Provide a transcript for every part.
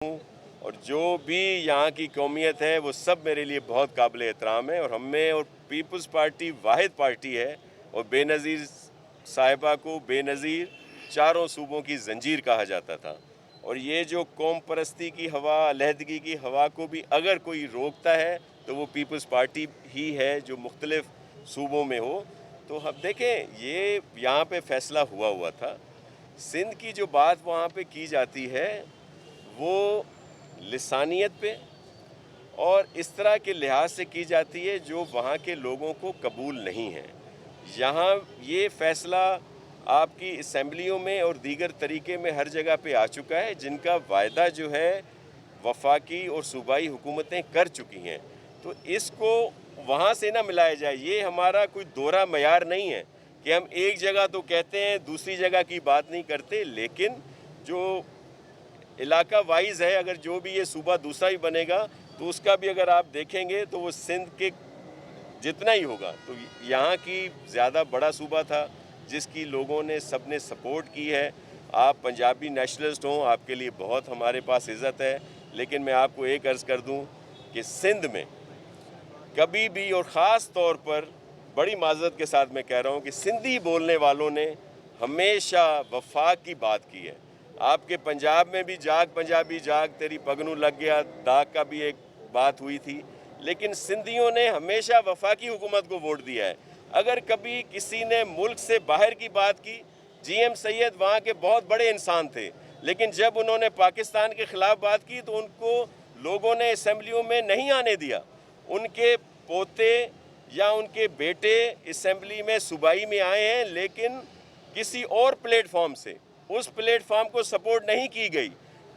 हूँ और जो भी यहाँ की कौमियत है वो सब मेरे लिए बहुत काबिल एहतराम है और हमें और पीपल्स पार्टी वाहिद पार्टी है और बेनज़ीर साहिबा को बेनज़ीर चारों सूबों की जंजीर कहा जाता था। और ये जो कौम परस्ती की हवा, अलहदगी की हवा को भी अगर कोई रोकता है तो वो पीपल्स पार्टी ही है जो मुख्तलिफ सूबों में हो। तो हम देखें, ये यहाँ पे फ़ैसला हुआ था। सिंध की जो बात वहाँ पे की जाती है वो लिसानियत पे और इस तरह के लिहाज से की जाती है जो वहाँ के लोगों को कबूल नहीं है। यहाँ ये फ़ैसला आपकी असम्बलियों में और दीगर तरीके में हर जगह पे आ चुका है, जिनका वायदा जो है वफाकी और सूबाई हुकूमतें कर चुकी हैं। तो इसको वहाँ से ना मिलाया जाए। ये हमारा कोई दोहरा मयार नहीं है कि हम एक जगह तो कहते हैं दूसरी जगह की बात नहीं करते, लेकिन जो इलाका वाइज है, अगर जो भी ये सूबा दूसरा ही बनेगा तो उसका भी अगर आप देखेंगे तो वो सिंध के जितना ही होगा। तो यहाँ की ज़्यादा बड़ा सूबा था जिसकी लोगों ने सब ने सपोर्ट की है। आप पंजाबी नेशनलिस्ट हों, आपके लिए बहुत हमारे पास इज़्ज़त है, लेकिन मैं आपको एक अर्ज़ कर दूं कि सिंध में कभी भी और ख़ास तौर पर बड़ी माज़रत के साथ मैं कह रहा हूँ कि सिंधी बोलने वालों ने हमेशा वफाक की बात की है। आपके पंजाब में भी जाग पंजाबी जाग तेरी पगनू लग गया दाग का भी एक बात हुई थी, लेकिन सिंधियों ने हमेशा वफाकी हुकूमत को वोट दिया है। अगर कभी किसी ने मुल्क से बाहर की बात की, जीएम सैयद वहाँ के बहुत बड़े इंसान थे, लेकिन जब उन्होंने पाकिस्तान के ख़िलाफ़ बात की तो उनको लोगों ने असम्बलियों में नहीं आने दिया। उनके पोते या उनके बेटे असम्बली में सूबाई में आए हैं, लेकिन किसी और प्लेटफॉर्म से उस प्लेटफॉर्म को सपोर्ट नहीं की गई।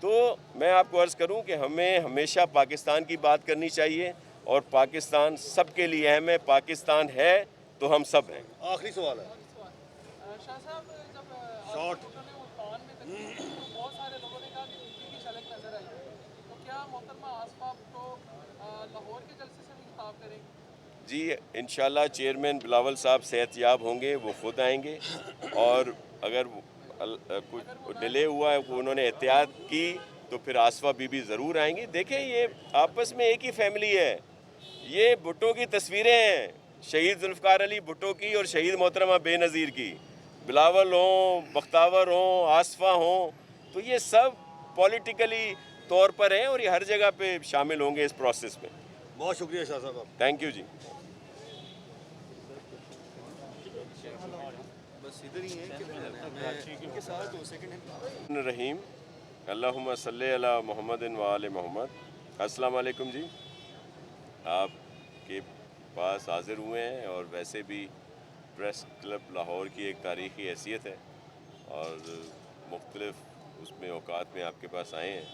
तो मैं आपको अर्ज़ करूं कि हमें हमेशा पाकिस्तान की बात करनी चाहिए और पाकिस्तान सबके लिए अहम है। पाकिस्तान है तो हम सब हैं। आखिरी सवाल है। शाह साहब, जब शॉर्ट। फोटो ने उल्टान में तकरीर की तो बहुत सारे लोगों ने कहा कि पीपी की झलक नजर आई है। तो क्या मोहतरमा आसफा को लाहौर के जलसे से भी खिताब करेंगे? जी, इंशाल्लाह चेयरमैन बिलावल साहब सेहतयाब होंगे, वो खुद आएंगे और अगर कुछ डिले हुआ है, उन्होंने एहतियात की तो फिर आसफा बीबी ज़रूर आएंगी। देखें, ये आपस में एक ही फैमिली है। ये भुट्टो की तस्वीरें हैं, शहीद जुल्फ़िकार अली भुट्टो की और शहीद मोहतरमा बेनज़ीर की। बिलावल हों, बख्तावर हों, आसफा हों, तो ये सब पॉलिटिकली तौर पर हैं और ये हर जगह पे शामिल होंगे इस प्रोसेस में। बहुत शुक्रिया शाह साहब। थैंक यू जी। बस इधर ही है कि इनके साथ 2 सेकंड है। रहीम अल्लाहुम्मा सल्ली अला मुहम्मदिन व आले मोहम्मद। अस्सलाम वालेकुम जी। आपके पास हाज़िर हुए हैं और वैसे भी प्रेस क्लब लाहौर की एक तारीख़ी हैसियत है और मुख्तलिफ़ उसमें औकात में आपके पास आए हैं।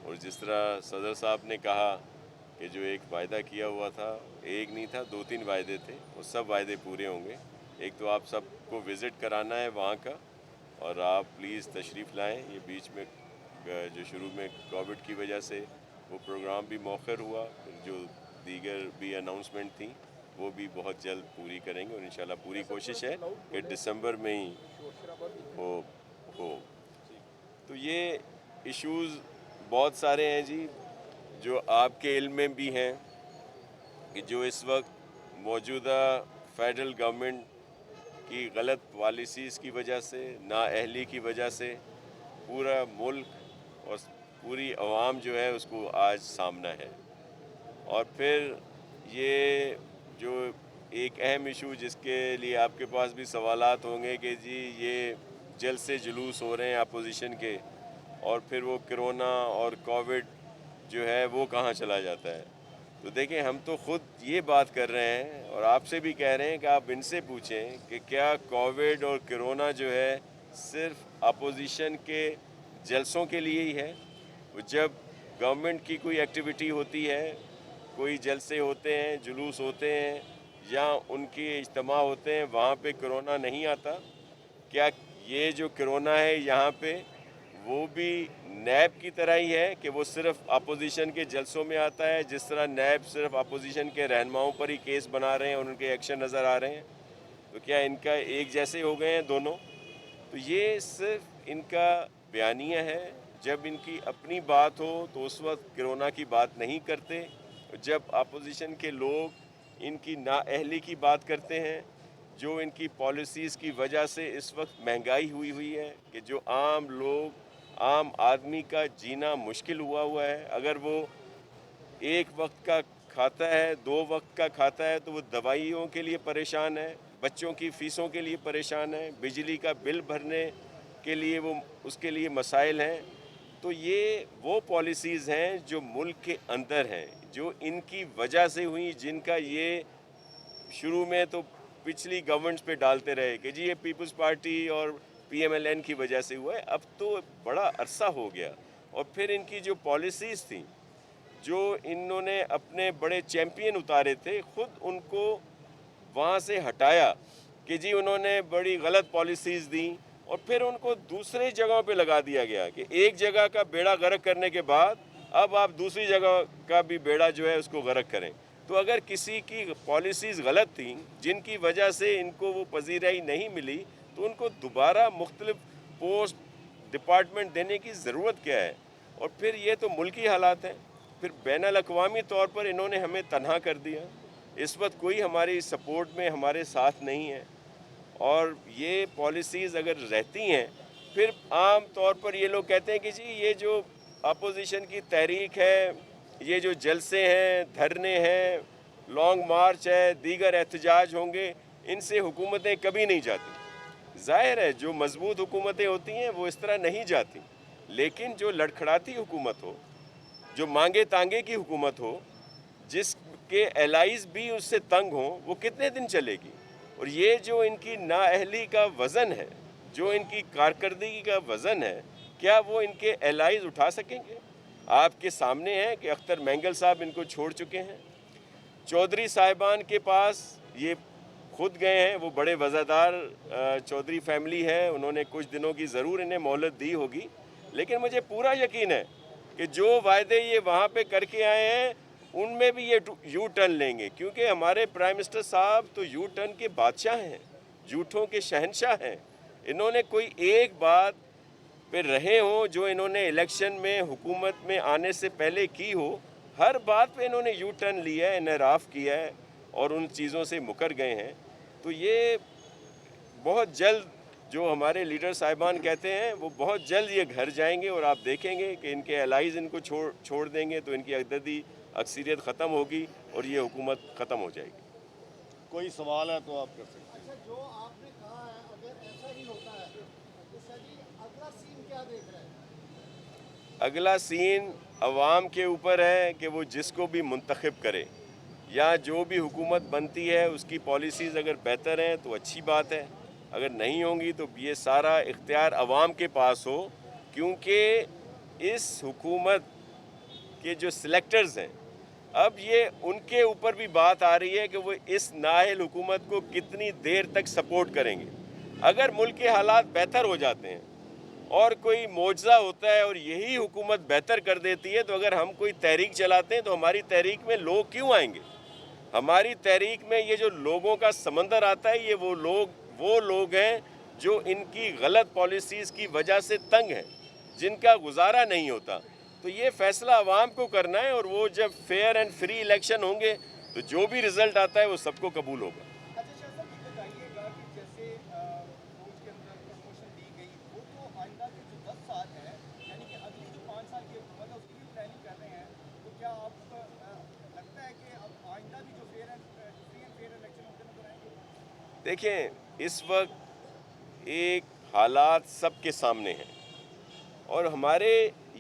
और जिस तरह सदर साहब ने कहा कि जो एक वायदा किया हुआ था, एक नहीं था 2-3 वायदे थे, वो सब वायदे पूरे होंगे। एक तो आप सबको विज़िट कराना है वहाँ का, और आप प्लीज़ तशरीफ़ लाएँ। ये बीच में जो शुरू में कोविड की वजह से वो प्रोग्राम भी मौखर हुआ, जो दीगर भी अनाउंसमेंट थी वो भी बहुत जल्द पूरी करेंगे और इंशाल्लाह पूरी कोशिश है कि दिसंबर में ही हो। तो ये इश्यूज़ बहुत सारे हैं जी, जो आपके इल्म में भी हैं कि जो इस वक्त मौजूदा फेडरल गवर्नमेंट की गलत पॉलिसीज़ की वजह से, नाअहली की वजह से पूरा मुल्क और पूरी अवाम जो है उसको आज सामना है। और फिर ये जो एक अहम इशू जिसके लिए आपके पास भी सवालात होंगे कि जी ये जलसे जुलूस हो रहे हैं अपोजिशन के, और फिर वो कोरोना और कोविड जो है वो कहाँ चला जाता है। तो देखिए, हम तो ख़ुद ये बात कर रहे हैं और आपसे भी कह रहे हैं कि आप इनसे पूछें कि क्या कोविड और कोरोना जो है सिर्फ अपोजिशन के जलसों के लिए ही है। जब गवर्नमेंट की कोई एक्टिविटी होती है, कोई जलसे होते हैं, जुलूस होते हैं या उनके इज्तिमा होते हैं, वहाँ पे कोरोना नहीं आता। क्या ये जो कोरोना है यहाँ पे वो भी नैब की तरह ही है कि वो सिर्फ अपोजिशन के जलसों में आता है, जिस तरह नैब सिर्फ अपोजिशन के रहनुमाओं पर ही केस बना रहे हैं और उनके एक्शन नज़र आ रहे हैं। तो क्या इनका एक जैसे हो गए हैं दोनों? तो ये सिर्फ इनका बयानिया है जब इनकी अपनी बात हो तो उस वक्त कोरोना की बात नहीं करते, जब अपोजिशन के लोग इनकी नाअहली की बात करते हैं, जो इनकी पॉलिसीज़ की वजह से इस वक्त महंगाई हुई है कि जो आम लोग, आम आदमी का जीना मुश्किल हुआ है। अगर वो एक वक्त का खाता है, 2 वक्त का खाता है, तो वो दवाइयों के लिए परेशान है, बच्चों की फ़ीसों के लिए परेशान है, बिजली का बिल भरने के लिए वो उसके लिए मसाइल हैं। तो ये वो पॉलिसीज़ हैं जो मुल्क के अंदर हैं, जो इनकी वजह से हुई, जिनका ये शुरू में तो पिछली गवर्नमेंट्स पे डालते रहे कि जी ये पीपल्स पार्टी और पीएमएलएन की वजह से हुआ है। अब तो बड़ा अरसा हो गया, और फिर इनकी जो पॉलिसीज़ थी, जो इन्होंने अपने बड़े चैम्पियन उतारे थे, खुद उनको वहाँ से हटाया कि जी उन्होंने बड़ी गलत पॉलिसीज़ दी, और फिर उनको दूसरी जगहों पे लगा दिया गया कि एक जगह का बेड़ा गर्क करने के बाद अब आप दूसरी जगह का भी बेड़ा जो है उसको गर्क करें। तो अगर किसी की पॉलिसीज़ गलत थी, जिनकी वजह से इनको वो पजीराई नहीं मिली, तो उनको दोबारा मुख्तलिफ पोस्ट डिपार्टमेंट देने की ज़रूरत क्या है। और फिर ये तो मुल्की हालात हैं, फिर बैनुल अक़वामी तौर पर इन्होंने हमें तनहा कर दिया। इस वक्त कोई हमारी सपोर्ट में हमारे साथ नहीं है, और ये पॉलिसीज़ अगर रहती हैं, फिर आम तौर पर ये लोग कहते हैं कि जी ये जो अपोजिशन की तहरीक है, ये जो जलसे हैं, धरने हैं, लॉन्ग मार्च है, दीगर एहतजाज होंगे, इनसे हुकूमतें कभी नहीं जाती। ज़ाहिर है जो मजबूत हुकूमतें होती हैं वो इस तरह नहीं जाती, लेकिन जो लड़खड़ाती हुकूमत हो, जो मांगे तांगे की हुकूमत हो, जिसके एलाइज भी उससे तंग हों, वो कितने दिन चलेगी। और ये जो इनकी नाअहली का वज़न है, जो इनकी कारकर्दगी का वज़न है, क्या वो इनके एलाइज उठा सकेंगे। आपके सामने है कि अख्तर मैंगल साहब इनको छोड़ चुके हैं, चौधरी साहिबान के पास ये खुद गए हैं, वो बड़े वज़ादार चौधरी फैमिली है, उन्होंने कुछ दिनों की ज़रूर इन्हें मोहलत दी होगी, लेकिन मुझे पूरा यकीन है कि जो वायदे ये वहाँ पे करके आए हैं उनमें भी ये यू टर्न लेंगे, क्योंकि हमारे प्राइम मिनिस्टर साहब तो यू टर्न के बादशाह हैं, झूठों के शहंशाह हैं। इन्होंने कोई एक बात पे रहे हों जो इन्होंने इलेक्शन में हुकूमत में आने से पहले की हो, हर बात पे इन्होंने यू टर्न लिया है, इनराफ़ किया है और उन चीज़ों से मुकर गए हैं। तो ये बहुत जल्द जो हमारे लीडर साहिबान कहते हैं वो बहुत जल्द ये घर जाएंगे, और आप देखेंगे कि इनके एलाइज इनको छोड़ देंगे, तो इनकी अददी अक्सरियत ख़त्म होगी और ये हुकूमत ख़त्म हो जाएगी। कोई सवाल है तो आप कर सकते हैं। अच्छा, जो आपने कहा है अगर ऐसा ही होता है तो सर जी अगला सीन क्या देख रहे हैं? अगला सीन अवाम के ऊपर है कि वो जिसको भी मुंतखब करे, या जो भी हुकूमत बनती है उसकी पॉलिसीज़ अगर बेहतर हैं तो अच्छी बात है, अगर नहीं होंगी तो ये सारा इख्तियार अवाम के पास हो, क्योंकि इस हुकूमत के जो सिलेक्टर्स हैं, अब ये उनके ऊपर भी बात आ रही है कि वो इस नाअहल हुकूमत को कितनी देर तक सपोर्ट करेंगे। अगर मुल्क के हालात बेहतर हो जाते हैं और कोई मौजज़ा होता है और यही हुकूमत बेहतर कर देती है, तो अगर हम कोई तहरीक चलाते हैं तो हमारी तहरीक में लोग क्यों आएंगे। हमारी तहरीक में ये जो लोगों का समंदर आता है, ये वो लोग हैं जो इनकी गलत पॉलिसीज़ की वजह से तंग हैं, जिनका गुजारा नहीं होता। तो ये फ़ैसला अवाम को करना है, और वो जब फेयर एंड फ्री इलेक्शन होंगे तो जो भी रिज़ल्ट आता है वो सबको कबूल होगा। अच्छा शाह साहब, ये बताइएगा कि जैसे फौज के अंदर प्रमोशन दी गई, वो तो आइंदा के जो 10 साल है, यानी कि अगली जो 5 साल की हुकूमत है उसकी भी प्लानिंग कर रहे हैं, तो क्या आपको लगता है कि अब आइंदा भी जो फ्री एंड फेयर इलेक्शन होते नजर आएंगे? देखें, इस वक्त एक हालात सबके सामने हैं, और हमारे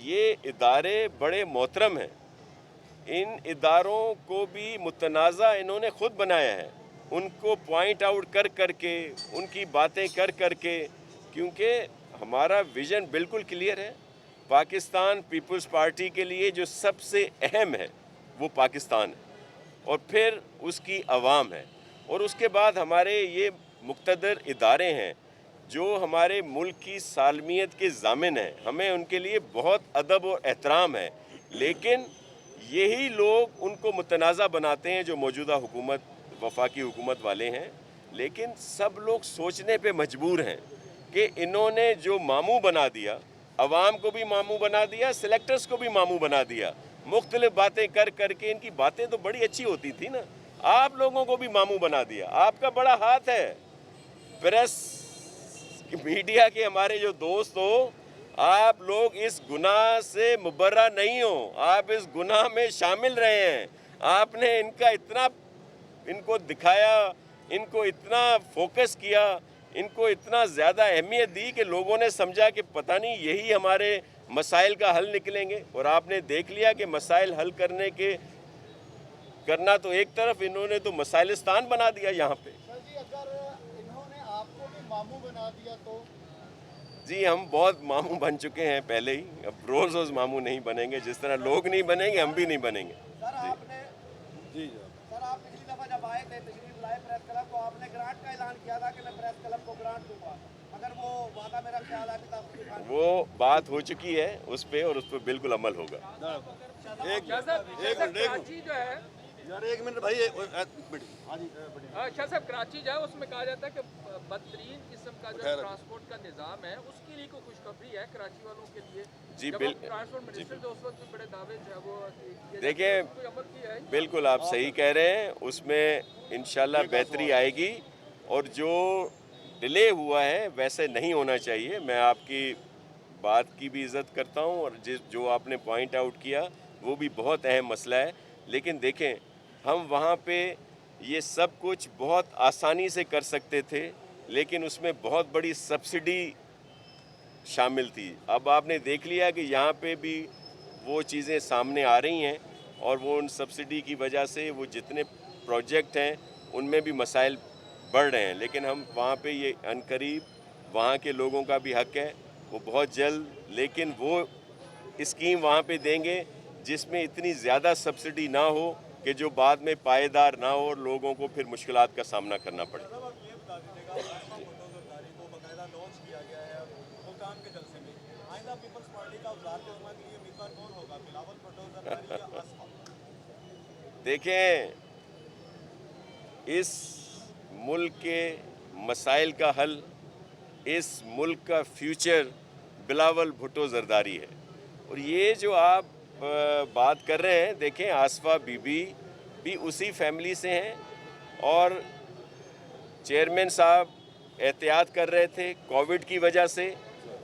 ये इदारे बड़े मोहतरम हैं। इन इदारों को भी मुतनाज़ा इन्होंने ख़ुद बनाया है, उनको पॉइंट आउट कर करके, उनकी बातें कर करके, क्योंकि हमारा विज़न बिल्कुल क्लियर है। पाकिस्तान पीपल्स पार्टी के लिए जो सबसे अहम है वो पाकिस्तान है, और फिर उसकी आवाम है, और उसके बाद हमारे ये मुक़्तदर इदारे हैं जो हमारे मुल्क की सालमियत के ज़ामिन हैं। हमें उनके लिए बहुत अदब और एहतराम है, लेकिन यही लोग उनको मुतनाज़ा बनाते हैं जो मौजूदा हुकूमत, वफाकी हुकूमत वाले हैं। लेकिन सब लोग सोचने पे मजबूर हैं कि इन्होंने जो मामू बना दिया अवाम को भी मामू बना दिया, सिलेक्टर्स को भी मामू बना दिया। मुख्तलिफ बातें कर करके, इनकी बातें तो बड़ी अच्छी होती थी ना, आप लोगों को भी मामू बना दिया। आपका बड़ा हाथ है, प्रेस मीडिया के हमारे जो दोस्त हो, आप लोग इस गुनाह से मुबर्रा नहीं हो, आप इस गुनाह में शामिल रहे हैं। आपने इनको दिखाया, इनको इतना फोकस किया, इनको इतना ज़्यादा अहमियत दी कि लोगों ने समझा कि पता नहीं यही हमारे मसाइल का हल निकलेंगे। और आपने देख लिया कि मसाइल हल करना तो एक तरफ, इन्होंने तो मसाइलिस्तान बना दिया यहाँ पे। सर जी, अगर इन्होंने आपको भी मामू बना दिया तो? जी, हम बहुत मामू बन चुके हैं पहले ही, अब रोज़ रोज़ मामू नहीं बनेंगे। जिस तरह लोग नहीं बनेंगे, हम भी नहीं बनेंगे। सर आप पिछली दफ़ा जब आए थे, तशरीफ लाए प्रेस क्लब, तो आपने ग्रांट का ऐलान किया था कि मैं प्रेस क्लब को ग्रांट दूंगा, मगर वो वादा मेरा ख्याल है कि वो बात हो चुकी है उस पर, और उस पर बिल्कुल अमल होगा। कराची जो है यार एक मिनट भाई, एक मिनट। हाँ जी, बढ़िया। शाह साहब, कराची जो है उसमें कहा जाता है कि बदतरीन किस्म का जो ट्रांसपोर्ट का निज़ाम है, उसके लिए कोई खुशखबरी है कराची वालों के लिए? जी, ट्रांसपोर्ट मिनिस्टर जो उस वक्त बड़े दावे जो है वो देखिए, बिल्कुल आप सही कह रहे हैं, उसमें इंशाल्लाह बेहतरी आएगी। और जो डिले हुआ है वैसे नहीं होना चाहिए। मैं आपकी बात की भी इज़्ज़त करता हूँ, और जो आपने पॉइंट आउट किया वो भी बहुत अहम मसला है। लेकिन देखें, हम वहाँ पे ये सब कुछ बहुत आसानी से कर सकते थे, लेकिन उसमें बहुत बड़ी सब्सिडी शामिल थी। अब आपने देख लिया कि यहाँ पे भी वो चीज़ें सामने आ रही हैं, और वो उन सब्सिडी की वजह से वो जितने प्रोजेक्ट हैं उनमें भी मसाइल बढ़ रहे हैं। लेकिन हम वहाँ पे ये अनकरीब, वहाँ के लोगों का भी हक है, वो बहुत जल्द, लेकिन वो स्कीम वहाँ पे देंगे जिसमें इतनी ज़्यादा सब्सिडी ना हो कि जो बाद में पायेदार ना हो और लोगों को फिर मुश्किलात का सामना करना पड़े। देखें, इस मुल्क के मसाइल का हल, इस मुल्क का फ्यूचर बिलावल भुट्टो जरदारी है। और ये जो आप बात कर रहे हैं, देखें, आसफा बीबी भी उसी फैमिली से हैं, और चेयरमैन साहब एहतियात कर रहे थे कोविड की वजह से,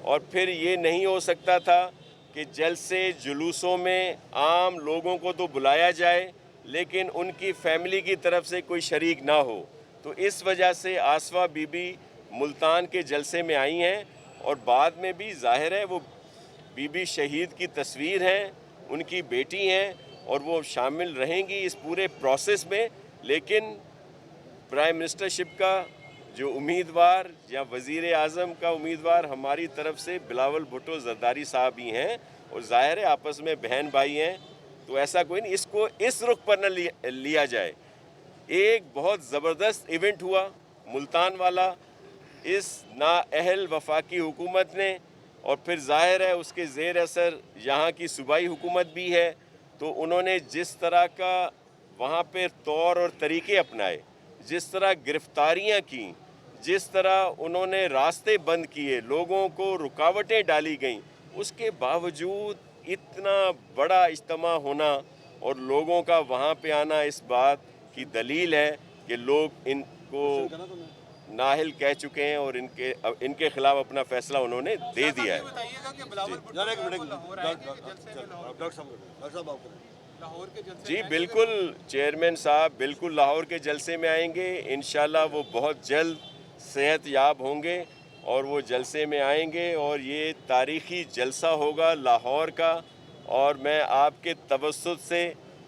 और फिर ये नहीं हो सकता था कि जलसे जुलूसों में आम लोगों को तो बुलाया जाए लेकिन उनकी फैमिली की तरफ से कोई शरीक ना हो। तो इस वजह से आसफा बीबी मुल्तान के जलसे में आई हैं, और बाद में भी ज़ाहिर है वो बीबी शहीद की तस्वीर हैं, उनकी बेटी हैं, और वो शामिल रहेंगी इस पूरे प्रोसेस में। लेकिन प्राइम मिनिस्टरशिप का जो उम्मीदवार या वज़ीर आज़म का उम्मीदवार हमारी तरफ से बिलावल भुट्टो जरदारी साहब ही हैं, और ज़ाहिर है आपस में बहन भाई हैं, तो ऐसा कोई नहीं, इसको इस रुख पर न लिया जाए। एक बहुत ज़बरदस्त इवेंट हुआ मुल्तान वाला, इस नाअहल वफाकी हुकूमत ने, और फिर ज़ाहिर है उसके ज़ेर असर यहाँ की सूबाई हुकूमत भी है। तो उन्होंने जिस तरह का वहाँ पे तौर और तरीक़े अपनाए, जिस तरह गिरफ़्तारियाँ की, जिस तरह उन्होंने रास्ते बंद किए, लोगों को रुकावटें डाली गईं, उसके बावजूद इतना बड़ा इज्तिमा होना और लोगों का वहाँ पे आना इस बात की दलील है कि लोग इनको नाहिल कह चुके हैं और इनके खिलाफ अपना फैसला उन्होंने दे दिया है। जी बिल्कुल, चेयरमैन साहब बिल्कुल लाहौर के जलसे में आएंगे, इंशाल्लाह वो बहुत जल्द सेहत याब होंगे और वो जलसे में आएंगे, और ये तारीख़ी जलसा होगा लाहौर का। और मैं आपके तवस्सुत से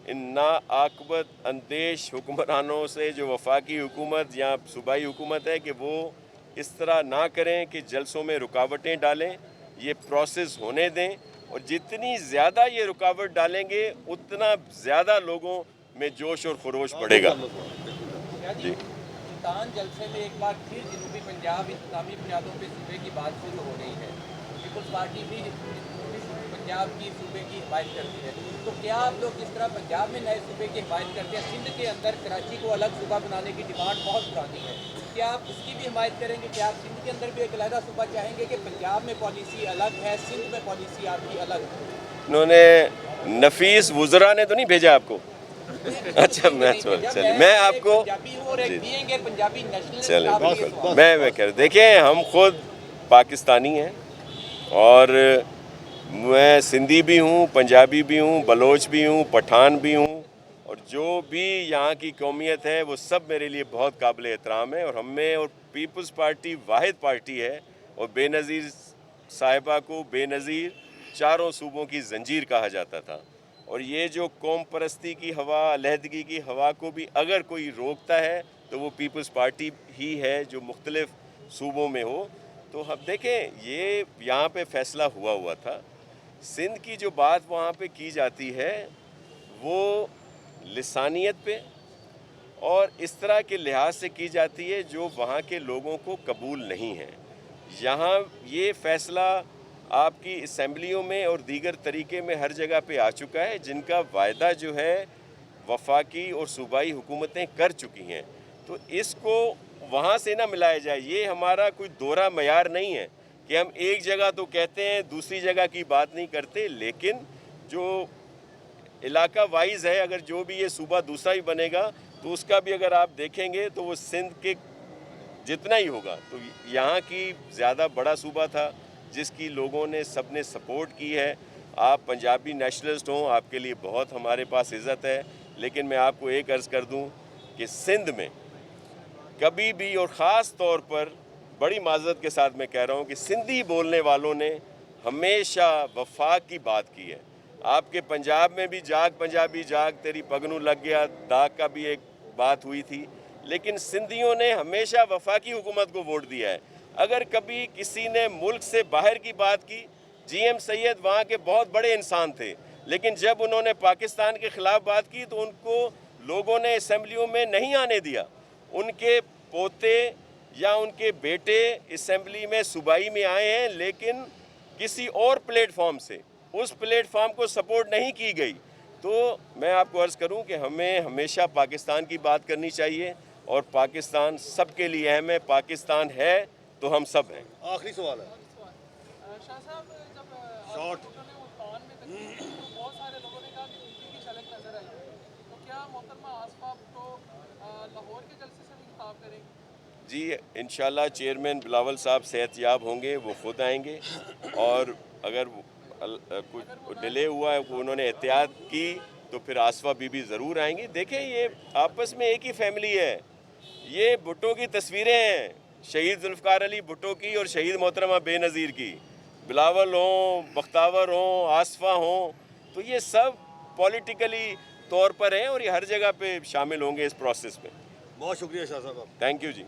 इन नाआक़बत अंदेश हुक्मरानों से, जो वफाकी हुकूमत या सूबाई हुकूमत है, कि वो इस तरह ना करें कि जलसों में रुकावटें डालें, ये प्रोसेस होने दें, और जितनी ज़्यादा ये रुकावट डालेंगे उतना ज़्यादा लोगों में जोश और खरोश बढ़ेगा। जी, सुल्तान जलसे में एक बार फिर जनूबी पंजाब इंतज़ामी बुनियादों पर सूबे की बात शुरू हो गई है। पीपल्स पार्टी भी पंजाब की सूबे की हिमायत करती है, तो क्या आप लोग जिस तरह पंजाब में नए सूबे की हिमायत करते हैं, सिंध के अंदर कराची को अलग सूबा बनाने की डिमांड बहुत पुरानी है, क्या आप उसकी भी हिमायत करेंगे? क्या आप सिंध के अंदर भी एक अलहदा सूबा चाहेंगे कि पंजाब में पॉलिसी अलग है, सिंध में पॉलिसी आपकी अलग है? उन्होंने नफीस वुज़रा ने तो नहीं भेजा आपको? अच्छा, मैं चलिए मैं आपको पंजाबी हूँ और एक बीइंग एक पंजाबी नेशनलिस्ट चलिए आप ये बिल्कुल सवाल- मैं कह देखिए, हम खुद पाकिस्तानी हैं और मैं सिंधी भी हूँ, पंजाबी भी हूँ, बलोच भी हूँ, पठान भी हूँ, और जो भी यहाँ की कौमियत है वो सब मेरे लिए बहुत काबिल एहतराम है। और हमें और पीपल्स पार्टी वाहिद पार्टी है, और बेनज़ीर साहिबा को बेनज़ीर चारों सूबों की जंजीर कहा जाता था। और ये जो कौम परस्ती की हवा, अलहदगी की हवा को भी अगर कोई रोकता है तो वो पीपल्स पार्टी ही है, जो मुख्तलिफ सूबों में हो। तो हम देखें, ये यहाँ पे फ़ैसला हुआ था। सिंध की जो बात वहाँ पे की जाती है वो लिसानियत पे और इस तरह के लिहाज से की जाती है जो वहाँ के लोगों को कबूल नहीं है। यहाँ ये फ़ैसला आपकी असम्बलियों में और दीगर तरीके में हर जगह पे आ चुका है, जिनका वायदा जो है वफाकी और सूबाई हुकूमतें कर चुकी हैं। तो इसको वहाँ से ना मिलाया जाए। ये हमारा कोई दोहरा मयार नहीं है कि हम एक जगह तो कहते हैं दूसरी जगह की बात नहीं करते, लेकिन जो इलाका वाइज है, अगर जो भी ये सूबा दूसरा ही बनेगा तो उसका भी अगर आप देखेंगे तो वो सिंध के जितना ही होगा। तो यहाँ की ज़्यादा बड़ा सूबा था जिसकी लोगों ने सब ने सपोर्ट की है। आप पंजाबी नेशनलिस्ट हों, आपके लिए बहुत हमारे पास इज़्ज़त है, लेकिन मैं आपको एक अर्ज़ कर दूं कि सिंध में कभी भी, और ख़ास तौर पर बड़ी माज़रत के साथ मैं कह रहा हूँ कि सिंधी बोलने वालों ने हमेशा वफाक की बात की है। आपके पंजाब में भी जाग पंजाबी जाग तेरी पगनू लग गया दाग का भी एक बात हुई थी, लेकिन सिंधियों ने हमेशा वफाकी हुकूमत को वोट दिया है। अगर कभी किसी ने मुल्क से बाहर की बात की, GM सैयद वहाँ के बहुत बड़े इंसान थे, लेकिन जब उन्होंने पाकिस्तान के ख़िलाफ़ बात की तो उनको लोगों ने असम्बलियों में नहीं आने दिया। उनके पोते या उनके बेटे असम्बली में सूबाई में आए हैं, लेकिन किसी और प्लेटफॉर्म से उस प्लेटफॉर्म को सपोर्ट नहीं की गई। तो मैं आपको अर्ज़ करूं कि हमें हमेशा पाकिस्तान की बात करनी चाहिए, और पाकिस्तान सबके लिए अहम है। पाकिस्तान है तो हम सब हैं। आखिरी सवाल है। शाह साहब, जब आसपास ने उस्मान में तकरीर की तो बहुत सारे लोगों ने कहा कि बीपी की झलक नजर आई, तो क्या मोहतरमा आसफा को लाहौर के जलसे से भी खिताब करेंगे? जी इंशाल्लाह चेयरमैन बिलावल साहब सेहतयाब होंगे, वो खुद आएंगे, और अगर कुछ डिले हुआ है, उन्होंने एहतियात की, तो फिर आसफा बीबी ज़रूर आएंगी। देखें, ये आपस में एक ही फैमिली है। ये भुट्टो की तस्वीरें हैं, शहीद जुल्फ़िकार अली भुट्टो की और शहीद मोहतरमा बेनज़ीर की। बिलावल हों, बख्तावर हों, आसफा हों, तो ये सब पॉलिटिकली तौर पर हैं और ये हर जगह पे शामिल होंगे इस प्रोसेस में। बहुत शुक्रिया शाह साहब। थैंक यू जी।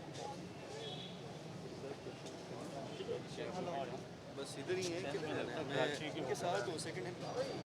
बस इधर ही है, किधर जाना है? मैं इनके साथ 2 सेकंड